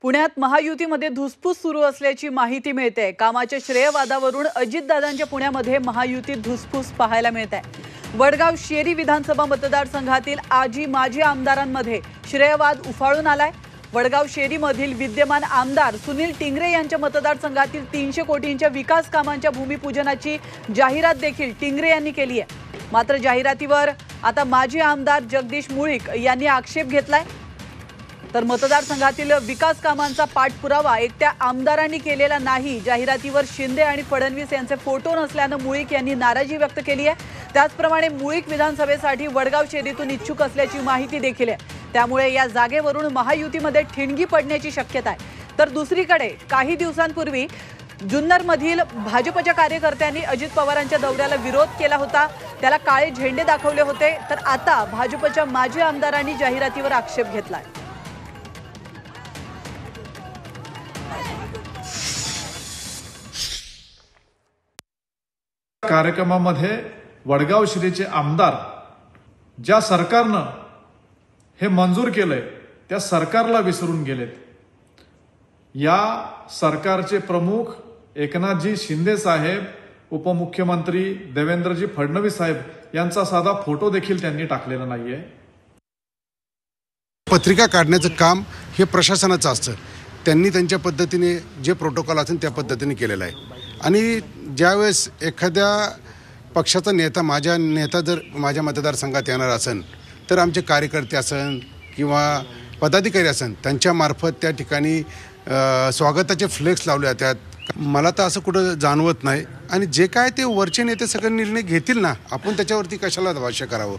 पुण्यात महायुतीमध्ये धुसफूस सुरू असल्याची माहिती मिळते। कामाच्या श्रेयवादावरून अजितदादांच्या पुण्यामध्ये महायुतीत धुसफूस पाहायला मिळते। वडगाव शेरी विधानसभा मतदारसंघातील आजी माजी आमदारांमध्ये श्रेयवाद उफाळून आलाय। वडगाव शेरीमधील विद्यमान आमदार सुनील टिंगरे यांच्या मतदारसंघातील 300 कोटींच्या विकास कामांच्या भूमिपूजनाची जाहिरात देखील टिंगरे यांनी केली आहे। मात्र जाहिरातीवर आता माजी आमदार जगदीश मुळीक यांनी आक्षेप घेतलाय। तर मतदारसंघातील विकास कामांचा पाठपुरावा एकट्या आमदारांनी केलेला नाही। जाहिरातीवर शिंदे आणि फडणवीस यांचे फोटो नसल्याने मुळीक यांनी नाराजी व्यक्त केली आहे। त्याचप्रमाणे मुळीक विधानसभेसाठी वडगाव शेरीतून इच्छुक असल्याची माहिती देखील आहे। त्यामुळे या जागेवरून महायुतीमध्ये ठिणगी पडण्याची शक्यता आहे। तर दुसरीकडे काही दिवसांपूर्वी जुन्नरमधील भाजपच्या कार्यकर्त्यांनी अजित पवारांच्या दौऱ्याला विरोध केला होता, त्याला काळे झेंडे दाखवले होते। तर आता भाजपच्या माजी आमदारांनी जाहिरातीवर आक्षेप घेतलाय। कार्यक्रमामध्ये वडगाव शेरीचे आमदार ज्या सरकारनं हे मंजूर केलंय त्या सरकारला विसरून गेलेत। या सरकारचे प्रमुख एकनाथजी शिंदे साहेब, उपमुख्यमंत्री देवेंद्रजी फडणवीस साहेब यांचा साधा फोटो देखील त्यांनी टाकलेला नाहीये। पत्रिका काढण्याचं काम हे प्रशासनाचं असतं। त्यांनी त्यांच्या पद्धतीने जे प्रोटोकॉल असेल त्या पद्धतीने केलेलं आहे। आणि ज्यावेळेस एखाद्या पक्षाचा नेता जर माझ्या मतदारसंघात येणार असेल तर आमचे कार्यकर्ते असेल किंवा पदाधिकारी असेल त्यांच्यामार्फत त्या ठिकाणी स्वागताचे फ्लेक्स लावले जातात। मला तर असं कुठं जाणवत नाही। आणि जे काय ते वरचे नेते सगळे निर्णय घेतील ना, आपण त्याच्यावरती कशाला भाष्य करावं।